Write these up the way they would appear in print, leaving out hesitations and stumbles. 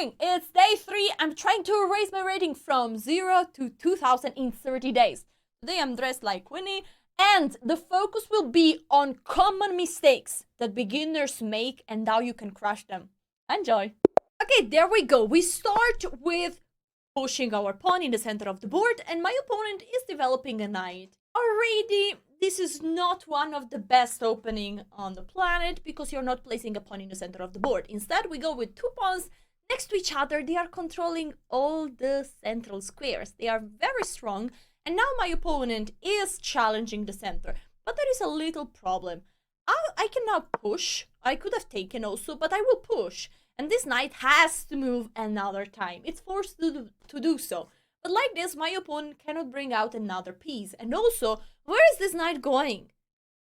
morning, it's day 3. I'm trying to raise my rating from 0 to 2000 in 30 days. Today I'm dressed like Winnie, and the focus will be on common mistakes that beginners make and how you can crush them. Enjoy! Okay, there we go. We start with pushing our pawn in the center of the board, and my opponent is developing a knight. Already, this is not one of the best opening on the planet because you're not placing a pawn in the center of the board. Instead, we go with 2 pawns next to each other. They are controlling all the central squares. They are very strong, and now my opponent is challenging the center. But there is a little problem. I can now push. I could have taken also, but I will push. And this knight has to move another time. It's forced to do so. But like this, my opponent cannot bring out another piece. And also, where is this knight going?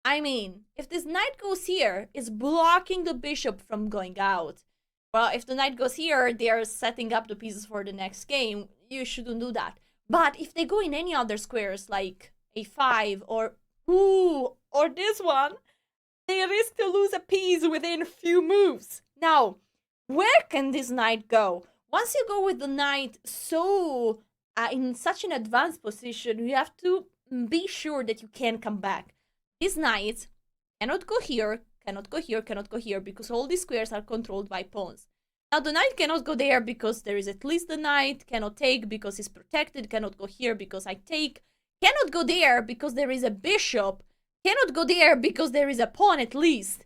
I mean, if this knight goes here, it's blocking the bishop from going out. Well, if the knight goes here, they are setting up the pieces for the next game. You shouldn't do that. But if they go in any other squares, like a5 or this one, they risk to lose a piece within a few moves. Now, where can this knight go? Once you go with the knight in such an advanced position, you have to be sure that you can come back. This knight cannot go here, cannot go here, cannot go here, because all these squares are controlled by pawns. Now the knight cannot go there because there is at least the knight, cannot take because it's protected, cannot go here because I take, cannot go there because there is a bishop, cannot go there because there is a pawn at least.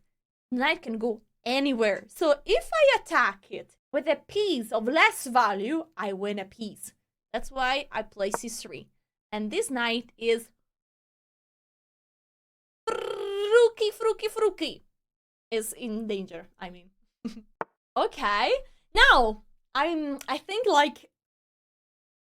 The knight can go anywhere. So if I attack it with a piece of less value, I win a piece. That's why I play c3. And this knight is fruki is in danger, I mean. Okay, now I think like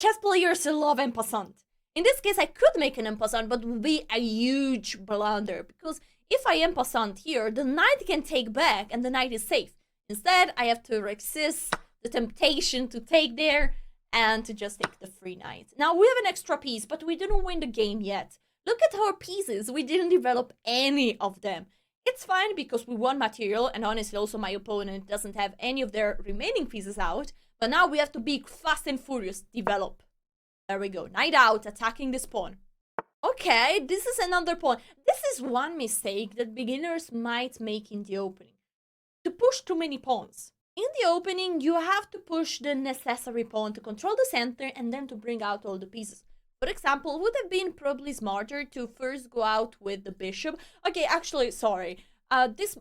chess players love en passant. In this case, I could make an en passant, but it would be a huge blunder because if I en passant here, the knight can take back and the knight is safe. Instead, I have to resist the temptation to take there and to just take the free knight. Now, we have an extra piece, but we didn't win the game yet. Look at our pieces. We didn't develop any of them. It's fine because we won material, and honestly, also my opponent doesn't have any of their remaining pieces out. But now we have to be fast and furious, develop. There we go. Knight out, attacking this pawn. Okay, this is another pawn. This is one mistake that beginners might make in the opening. To push too many pawns. In the opening, you have to push the necessary pawn to control the center and then to bring out all the pieces. For example, would have been probably smarter to first go out with the bishop. Okay, actually, sorry. This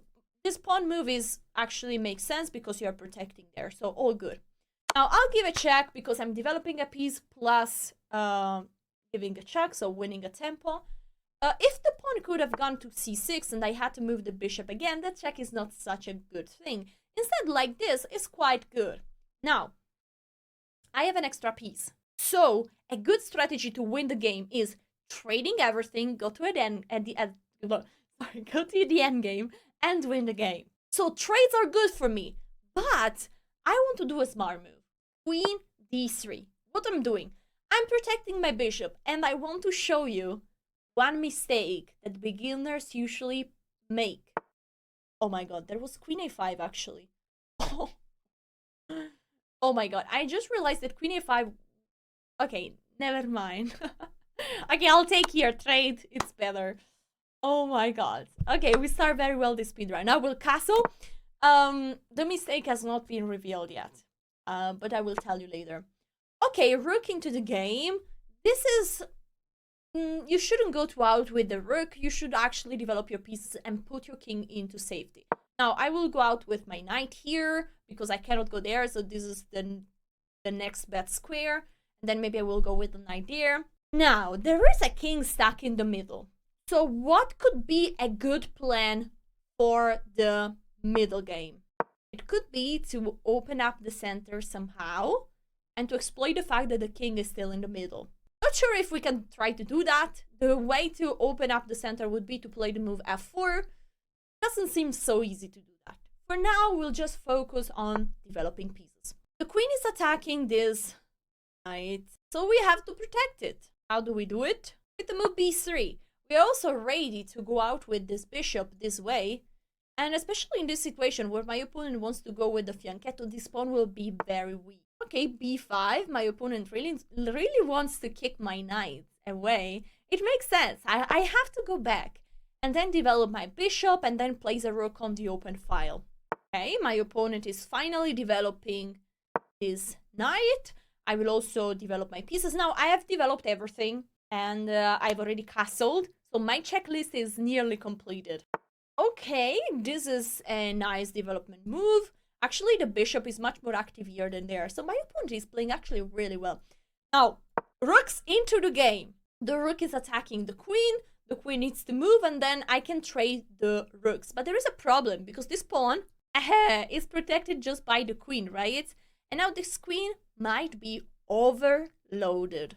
pawn move actually makes sense because you are protecting there, so all good. Now, I'll give a check because I'm developing a piece plus giving a check, so winning a tempo. If the pawn could have gone to c6 and I had to move the bishop again, that check is not such a good thing. Instead, like this is quite good. Now, I have an extra piece. So, a good strategy to win the game is trading everything, go to the end game, and win the game. So, trades are good for me, but I want to do a smart move. Queen d3. What I'm doing? I'm protecting my bishop, and I want to show you one mistake that beginners usually make. Oh my god, there was queen a5 actually. Oh my god, I just realized that queen a5... Okay, never mind. Okay, I'll take here, trade, it's better. Oh my god. Okay, we start very well this speedrun. Now we'll castle. The mistake has not been revealed yet. But I will tell you later. Okay, rook into the game. This is... you shouldn't go too out with the rook. You should actually develop your pieces and put your king into safety. Now, I will go out with my knight here because I cannot go there. So this is the next best square. And then maybe I will go with the knight there. Now, there is a king stuck in the middle. So what could be a good plan for the middle game? It could be to open up the center somehow and to exploit the fact that the king is still in the middle. Not sure if we can try to do that. The way to open up the center would be to play the move f4. Doesn't seem so easy to do that. For now, we'll just focus on developing pieces. The queen is attacking this knight, so we have to protect it. How do we do it? With the move b3. We're also ready to go out with this bishop this way And especially in this situation where my opponent wants to go with the fianchetto, this pawn will be very weak. Okay, b5. My opponent really wants to kick my knight away. It makes sense. I have to go back and then develop my bishop and then place a rook on the open file. Okay, my opponent is finally developing his knight. I will also develop my pieces. Now, I have developed everything and I've already castled. So my checklist is nearly completed. Okay, this is a nice development move. Actually, the bishop is much more active here than there. So my opponent is playing actually really well. Now, rooks into the game. The rook is attacking the queen. The queen needs to move and then I can trade the rooks. But there is a problem because this pawn is protected just by the queen, right? And now this queen might be overloaded.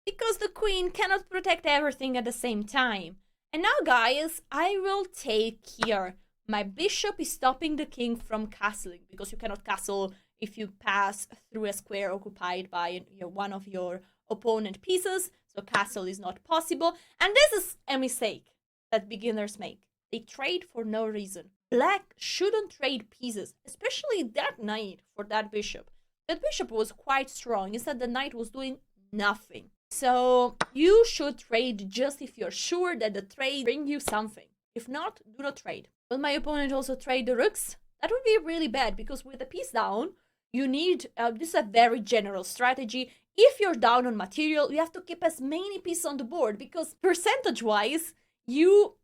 Because the queen cannot protect everything at the same time. And now, guys, I will take here. My bishop is stopping the king from castling, because you cannot castle if you pass through a square occupied by one of your opponent pieces. So castle is not possible. And this is a mistake that beginners make. They trade for no reason. Black shouldn't trade pieces, especially that knight for that bishop. That bishop was quite strong. Instead, the knight was doing nothing. So you should trade just if you're sure that the trade brings you something. If not, do not trade. Will my opponent also trade the rooks? That would be really bad because with the piece down, you need, this is a very general strategy. If you're down on material, you have to keep as many pieces on the board because percentage-wise, you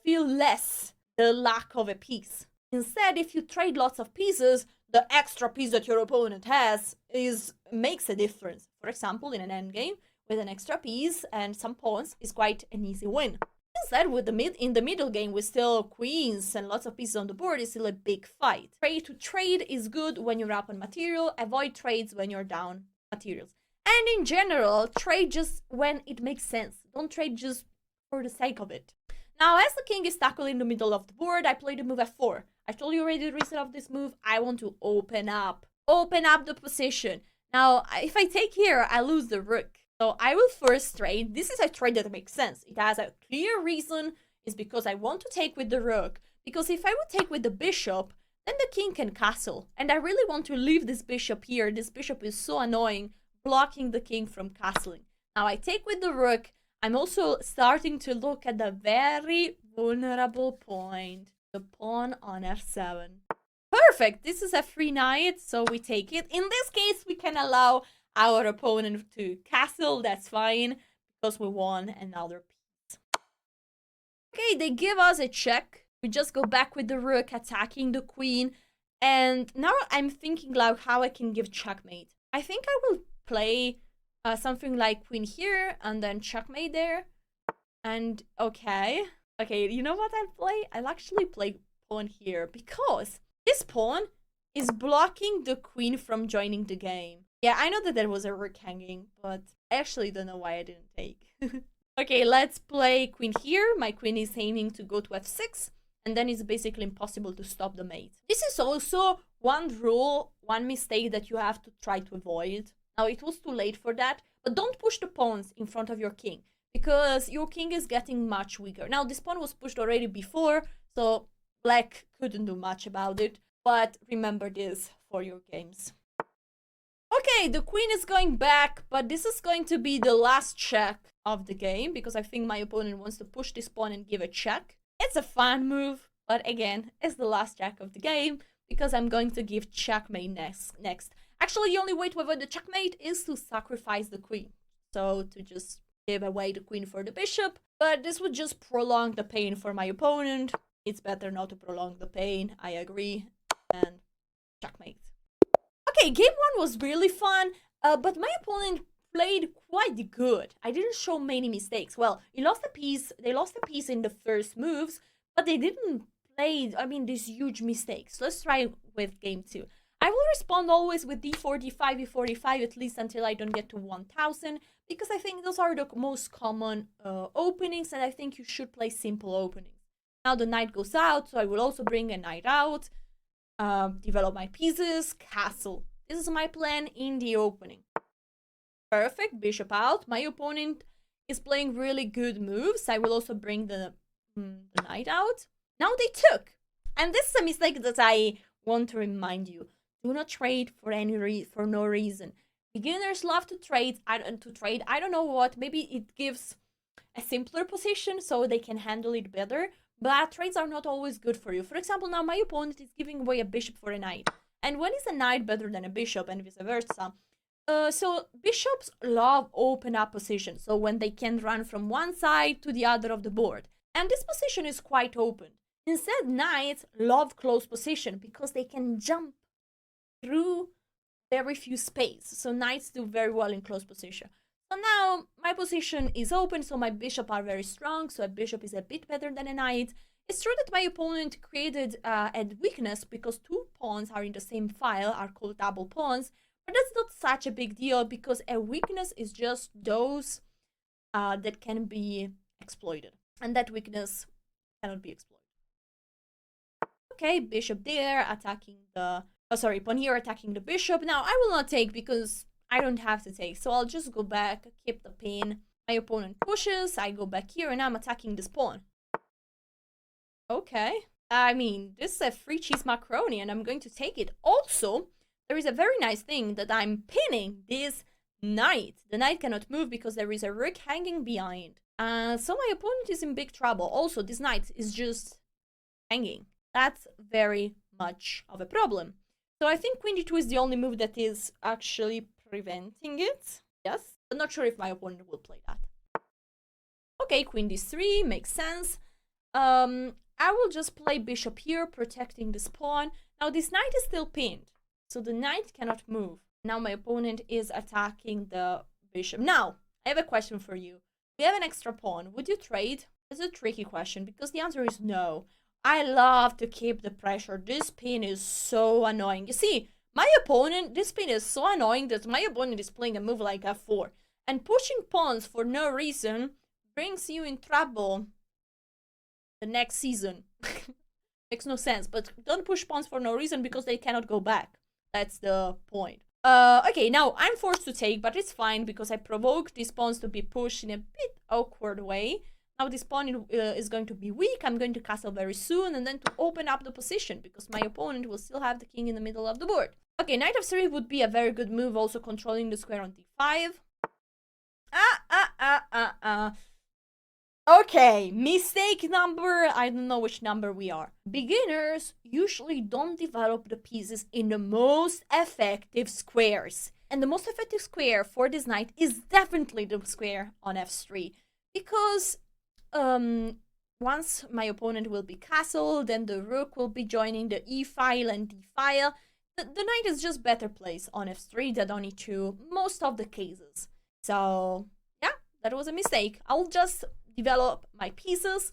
feel less the lack of a piece. Instead, if you trade lots of pieces, the extra piece that your opponent has makes a difference. For example, in an endgame, with an extra piece and some pawns is quite an easy win. Instead, with in the middle game with still queens and lots of pieces on the board, is still a big fight. Trade to trade is good when you're up on material. Avoid trades when you're down materials. And in general, trade just when it makes sense. Don't trade just for the sake of it. Now, as the king is tackled in the middle of the board, I play the move f4. I told you already the reason of this move. I want to open up the position. Now, if I take here, I lose the rook. So I will first trade. This is a trade that makes sense. It has a clear reason. It's because I want to take with the rook. Because if I would take with the bishop, then the king can castle. And I really want to leave this bishop here. This bishop is so annoying, blocking the king from castling. Now I take with the rook. I'm also starting to look at the very vulnerable point. The pawn on f7. Perfect. This is a free knight, so we take it. In this case, we can allow our opponent to castle. That's fine, because we won another piece. Okay, they give us a check. We just go back with the rook, attacking the queen. And now I'm thinking like how I can give checkmate. I think I will play something like queen here, and then checkmate there. And okay, you know what I'll play? I'll actually play pawn here, because this pawn is blocking the queen from joining the game. Yeah, I know that there was a rook hanging, but I actually don't know why I didn't take. Okay, let's play queen here. My queen is aiming to go to f6, and then it's basically impossible to stop the mate. This is also one rule, one mistake that you have to try to avoid. Now, it was too late for that, but don't push the pawns in front of your king, because your king is getting much weaker. Now, this pawn was pushed already before, so black couldn't do much about it, but remember this for your games. Okay, the queen is going back, but this is going to be the last check of the game, because I think my opponent wants to push this pawn and give a check. It's a fun move, but again, it's the last check of the game, because I'm going to give checkmate next. Actually, the only way to avoid the checkmate is to sacrifice the queen. So, to just give away the queen for the bishop, but this would just prolong the pain for my opponent. It's better not to prolong the pain, I agree, and checkmate. Okay, game one was really fun, but my opponent played quite good. I didn't show many mistakes. Well, they lost a piece in the first moves, but they didn't play, these huge mistakes. Let's try with game two. I will respond always with d4, d5, e45, at least until I don't get to 1000, because I think those are the most common openings, and I think you should play simple openings. Now the knight goes out, so I will also bring a knight out. Develop my pieces, castle. This is my plan in the opening. Perfect, bishop out. My opponent is playing really good moves. I will also bring the knight out. Now they took. And this is a mistake that I want to remind you. Do not trade for no reason. Beginners love to trade. I don't know what. Maybe it gives a simpler position so they can handle it better. But trades are not always good for you. For example, now my opponent is giving away a bishop for a knight. And when is a knight better than a bishop and vice versa? So bishops love open up position. So when they can run from one side to the other of the board. And this position is quite open. Instead, knights love close position because they can jump through very few space. So knights do very well in close position. So now my position is open, so my bishop are very strong. So a bishop is a bit better than a knight. It's true that my opponent created a weakness because two pawns are in the same file, are called double pawns. But that's not such a big deal because a weakness is just those that can be exploited. And that weakness cannot be exploited. Okay, bishop there, attacking the... Oh, sorry, pawn here attacking the bishop. Now, I will not take because I don't have to take. So I'll just go back, keep the pin. My opponent pushes, I go back here, and I'm attacking this pawn. Okay. I mean, this is a free cheese macaroni, and I'm going to take it. Also, there is a very nice thing that I'm pinning this knight. The knight cannot move because there is a rook hanging behind. So my opponent is in big trouble. Also, this knight is just hanging. That's very much of a problem. So I think queen d2 is the only move that is actually preventing it. Yes. I'm not sure if my opponent will play that. Okay, queen d3 makes sense. I will just play bishop here, protecting this pawn. Now this knight is still pinned, so the knight cannot move. Now my opponent is attacking the bishop. Now, I have a question for you. We have an extra pawn. Would you trade? It's a tricky question because the answer is no. I love to keep the pressure. This pin is so annoying. You see, my opponent, this pin is so annoying that my opponent is playing a move like f4. And pushing pawns for no reason brings you in trouble the next season. Makes no sense, but don't push pawns for no reason because they cannot go back. That's the point. Okay, now I'm forced to take, but it's fine because I provoked these pawns to be pushed in a bit awkward way. Now this pawn is going to be weak. I'm going to castle very soon and then to open up the position because my opponent will still have the king in the middle of the board. Okay, knight f3 would be a very good move, also controlling the square on d5. Okay, mistake number, I don't know which number we are. Beginners usually don't develop the pieces in the most effective squares. And the most effective square for this knight is definitely the square on f3. Because once my opponent will be castled, then the rook will be joining the e file and d file. The knight is just better placed on f3 than on e2, most of the cases. So, yeah, that was a mistake. I'll just develop my pieces.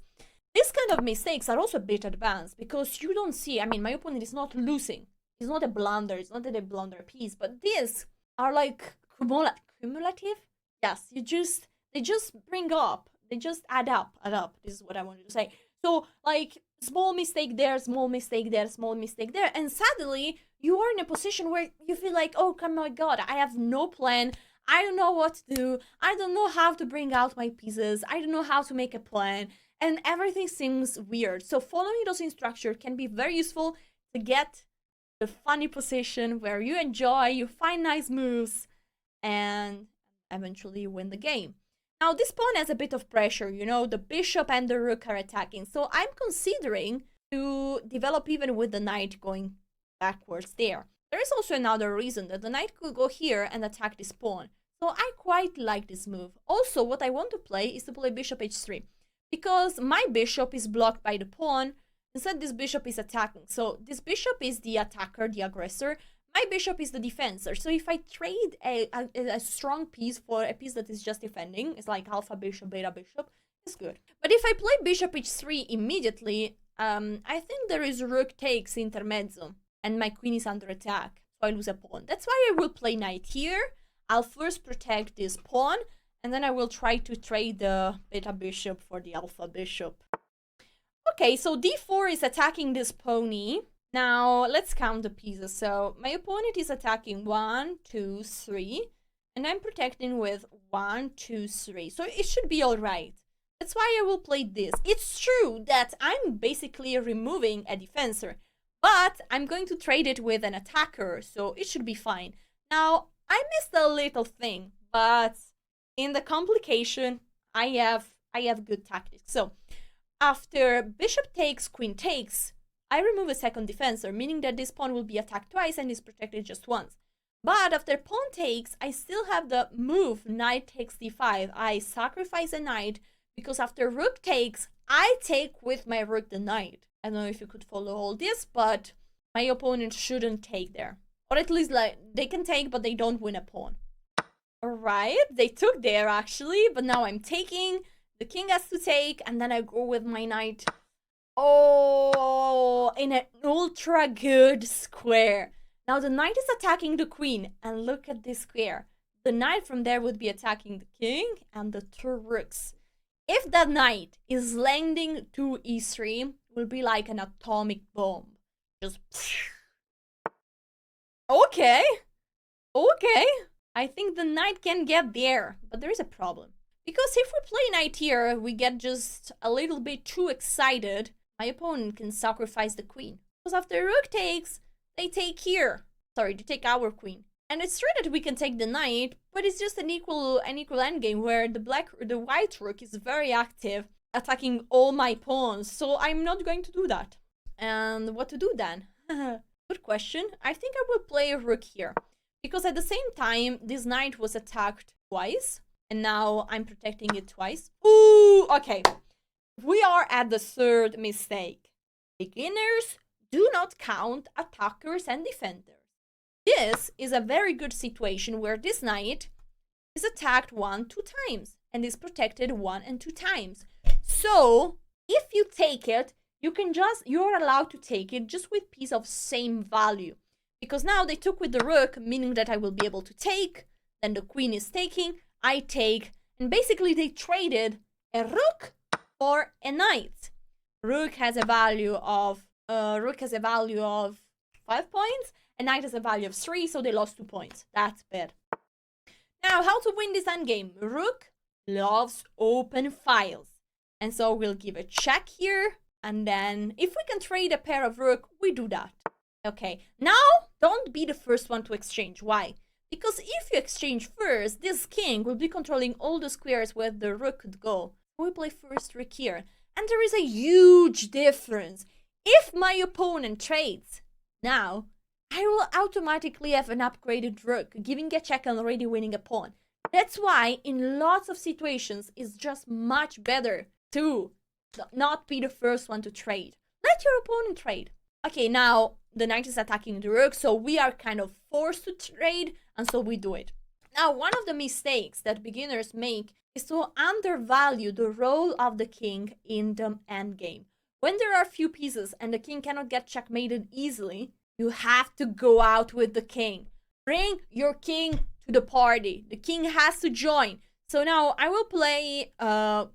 These kind of mistakes are also a bit advanced because you don't see, I mean, my opponent is not losing. It's not a blunder, it's not a blunder piece, but these are like cumulative? Yes, they just bring up, they just add up. This is what I wanted to say. So, like, small mistake there, small mistake there, small mistake there, and suddenly you are in a position where you feel like, oh my god, I have no plan. I don't know what to do. I don't know how to bring out my pieces. I don't know how to make a plan. And everything seems weird. So following those instructions can be very useful to get the funny position where you enjoy, you find nice moves, and eventually win the game. Now, this pawn has a bit of pressure, you know, the bishop and the rook are attacking. So I'm considering to develop even with the knight going backwards there. There is also another reason that the knight could go here and attack this pawn. So I quite like this move. Also, what I want to play is to play bishop h3. Because my bishop is blocked by the pawn. Instead, this bishop is attacking. So this bishop is the attacker, the aggressor. My bishop is the defender. So if I trade a strong piece for a piece that is just defending, it's like alpha bishop, beta bishop, it's good. But if I play bishop h3 immediately, I think there is rook takes intermezzo. And my queen is under attack, so I lose a pawn. That's why I will play knight here. I'll first protect this pawn, and then I will try to trade the beta bishop for the alpha bishop. Okay, so d4 is attacking this pony. Now, let's count the pieces. So, my opponent is attacking 1, 2, 3, and I'm protecting with 1, 2, 3. So, it should be all right. That's why I will play this. It's true that I'm basically removing a defensor, but I'm going to trade it with an attacker, so it should be fine. Now, I missed a little thing, but in the complication, I have good tactics. So, after bishop takes, queen takes, I remove a second defensor, meaning that this pawn will be attacked twice and is protected just once. But after pawn takes, I still have the move knight takes d5. I sacrifice a knight because after rook takes, I take with my rook the knight. I don't know if you could follow all this, but my opponent shouldn't take there. Or at least like they can take, but they don't win a pawn. Alright, they took there actually, but now I'm taking. The king has to take, and then I go with my knight. Oh, in an ultra good square. Now the knight is attacking the queen, and look at this square. The knight from there would be attacking the king and the two rooks. If that knight is landing to e3, it will be like an atomic bomb. Just okay. Okay. I think the knight can get there, but there is a problem. Because if we play knight here, we get just a little bit too excited. My opponent can sacrifice the queen. Because after rook takes, they take here. Sorry, they take our queen. And it's true that we can take the knight, but it's just an equal endgame where the white rook is very active, attacking all my pawns. So I'm not going to do that. And what to do then? Good question. I think I will play a rook here. Because at the same time, this knight was attacked twice. And now I'm protecting it twice. Ooh, okay. We are at the third mistake. Beginners do not count attackers and defenders. This is a very good situation where this knight is attacked 1, 2 times and is protected 1 and 2 times. So if you take it, you're allowed to take it just with piece of same value. Because now they took with the rook, meaning that I will be able to take. Then the queen is taking. I take, and basically they traded a rook for a knight. Rook has a value of 5 points, and knight has a value of 3, so they lost 2 points. That's bad. Now, how to win this endgame? Rook loves open files, and so we'll give a check here, and then if we can trade a pair of rook, we do that. Okay, now don't be the first one to exchange. Why? Because if you exchange first, this king will be controlling all the squares where the rook could go. We play first rook here. And there is a huge difference. If my opponent trades, now, I will automatically have an upgraded rook, giving a check and already winning a pawn. That's why, in lots of situations, it's just much better to not be the first one to trade. Let your opponent trade. Okay, now, the knight is attacking the rook, so we are kind of forced to trade, and so we do it. Now, one of the mistakes that beginners make is to undervalue the role of the king in the endgame. When there are few pieces and the king cannot get checkmated easily, you have to go out with the king. Bring your king to the party. The king has to join. So now I will play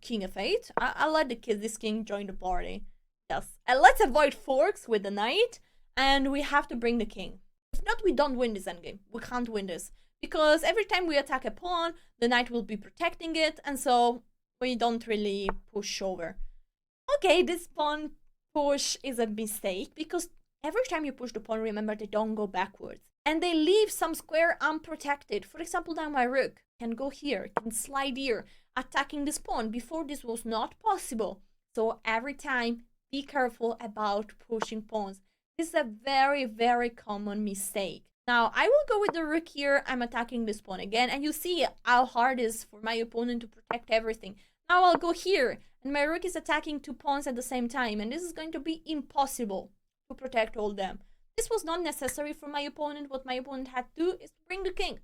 king f8. I'll let this king join the party. Yes. And let's avoid forks with the knight. And we have to bring the king. If not, we don't win this endgame. We can't win this. Because every time we attack a pawn, the knight will be protecting it. And so we don't really push over. Okay, this pawn push is a mistake. Because every time you push the pawn, remember, they don't go backwards. And they leave some square unprotected. For example, now my rook can go here, can slide here, attacking this pawn. Before, this was not possible. So every time, be careful about pushing pawns. This is a very, very common mistake. Now, I will go with the rook here. I'm attacking this pawn again. And you see how hard it is for my opponent to protect everything. Now I'll go here. And my rook is attacking 2 pawns at the same time. And this is going to be impossible to protect all them. This was not necessary for my opponent. What my opponent had to do is to bring the king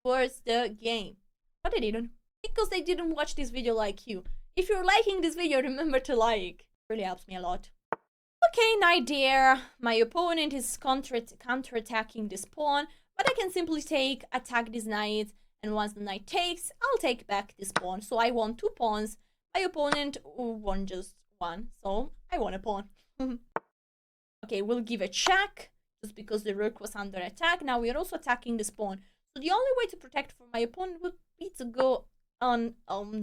towards the game. But they didn't. Because they didn't watch this video like you. If you're liking this video, remember to like. It really helps me a lot. Okay, knight there. My opponent is counter-attacking this pawn. But I can simply attack this knight. And once the knight takes, I'll take back this pawn. So I won 2 pawns. My opponent won just 1. So I won a pawn. Okay, we'll give a check. Just because the rook was under attack. Now we are also attacking this pawn. So the only way to protect for my opponent would be to go on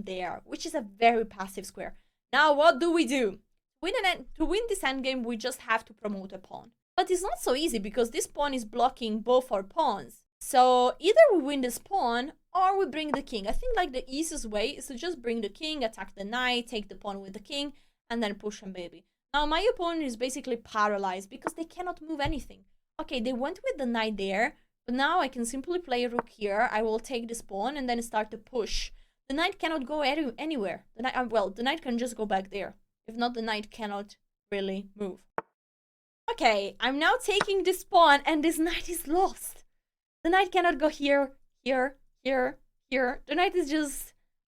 there, which is a very passive square. Now what do? To win this endgame, we just have to promote a pawn. But it's not so easy because this pawn is blocking both our pawns. So either we win this pawn or we bring the king. I think like the easiest way is to just bring the king, attack the knight, take the pawn with the king, and then push him, baby. Now my opponent is basically paralyzed because they cannot move anything. Okay, they went with the knight there, but now I can simply play rook here. I will take this pawn and then start to push. The knight cannot go anywhere. The knight can just go back there. If not, the knight cannot really move. Okay, I'm now taking this pawn and this knight is lost. The knight cannot go here, here, here, here. The knight is just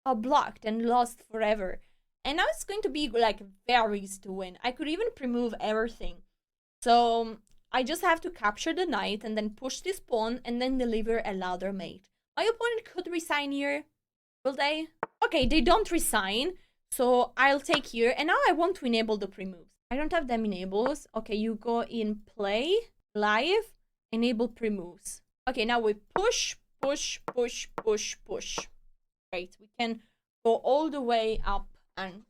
blocked and lost forever. And now it's going to be like very easy to win. I could even pre-move everything. So I just have to capture the knight and then push this pawn and then deliver a ladder mate. My opponent could resign here. Will they? Okay, they don't resign. So I'll take here. And now I want to enable the pre-moves. I don't have them enables. Okay, you go in play, live, enable pre-moves. Okay, now we push, push, push, push, push. Great, we can go all the way up and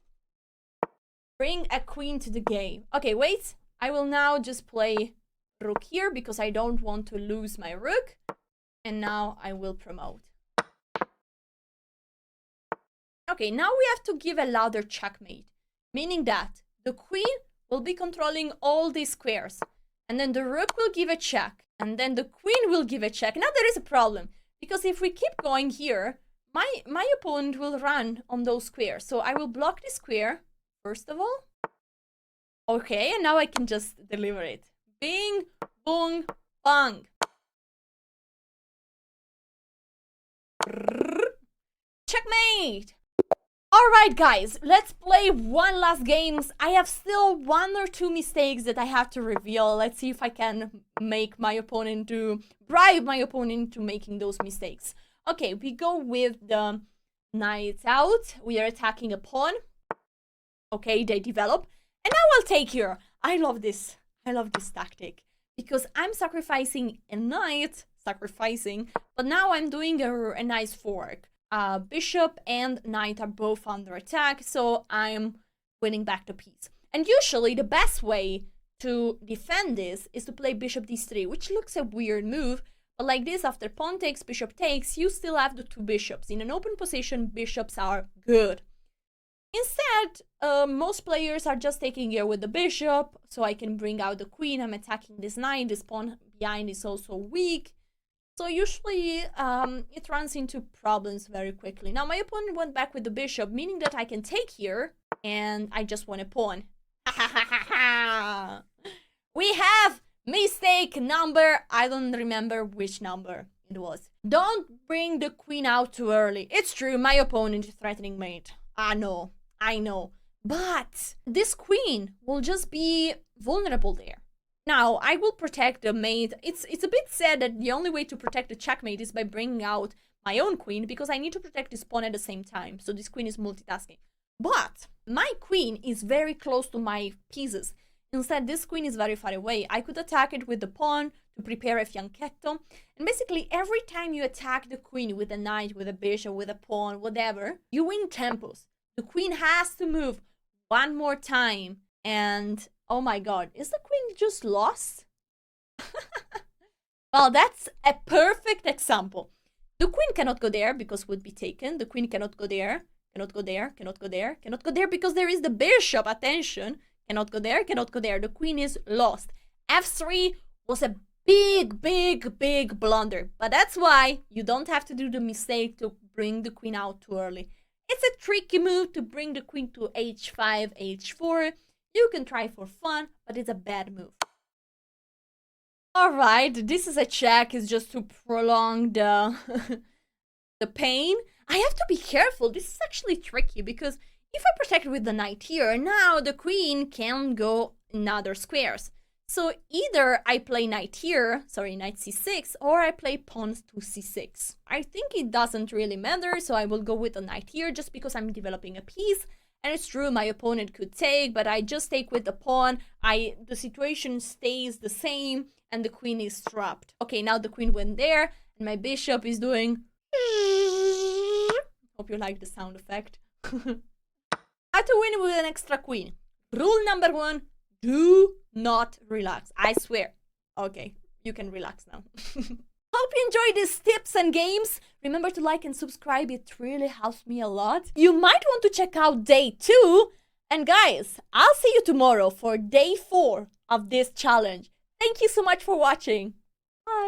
bring a queen to the game. Okay, wait. I will now just play rook here because I don't want to lose my rook. And now I will promote. Okay, now we have to give a ladder checkmate, meaning that the queen will be controlling all these squares. And then the rook will give a check. And then the queen will give a check. Now there is a problem. Because if we keep going here, my opponent will run on those squares. So I will block this square, first of all. Okay, and now I can just deliver it. Bing, boom, bang. Checkmate! Alright guys, let's play one last game. I have still one or two mistakes that I have to reveal. Let's see if I can make my opponent bribe my opponent into making those mistakes. Okay, we go with the knight out. We are attacking a pawn. Okay, they develop. And now I'll take here. I love this tactic. Because I'm sacrificing a knight, but now I'm doing a nice fork. Bishop and knight are both under attack, so I'm winning back the piece. And usually the best way to defend this is to play bishop d3, which looks a weird move, but like this, after pawn takes, bishop takes, you still have the two bishops. In an open position, bishops are good. Instead, most players are just taking here with the bishop, so I can bring out the queen. I'm attacking this knight, this pawn behind is also weak. So usually it runs into problems very quickly. Now my opponent went back with the bishop, meaning that I can take here and I just won a pawn. We have mistake number, I don't remember which number it was. Don't bring the queen out too early. It's true, my opponent is threatening mate. I know. But this queen will just be vulnerable there. Now, I will protect the mate. It's a bit sad that the only way to protect the checkmate is by bringing out my own queen, because I need to protect this pawn at the same time. So this queen is multitasking. But my queen is very close to my pieces. Instead, this queen is very far away. I could attack it with the pawn to prepare a fianchetto. And basically, every time you attack the queen with a knight, with a bishop, with a pawn, whatever, you win tempos. The queen has to move one more time. And oh my god, is the queen just lost? Well, that's a perfect example. The queen cannot go there because would be taken. The queen cannot go there, cannot go there, cannot go there, cannot go there because there is the bishop. Attention, cannot go there, cannot go there. The queen is lost. F3 was a big blunder. But that's why you don't have to do the mistake to bring the queen out too early. It's a tricky move to bring the queen to h5, h4. You can try for fun, but it's a bad move. Alright, this is a check. It's just to prolong the pain. I have to be careful. This is actually tricky because if I protect with the knight here, now the queen can go in other squares. So either I play knight here, sorry, knight c6, or I play pawns to c6. I think it doesn't really matter, so I will go with the knight here just because I'm developing a piece. And it's true, my opponent could take, but I just take with the pawn. The situation stays the same, and the queen is trapped. Okay, now the queen went there, and my bishop is doing... Hope you like the sound effect. How to win with an extra queen. Rule number 1, do not relax. I swear. Okay, you can relax now. Hope you enjoyed these tips and games. Remember to like and subscribe. It really helps me a lot. You might want to check out day 2. And guys, I'll see you tomorrow for day 4 of this challenge. Thank you so much for watching. Bye.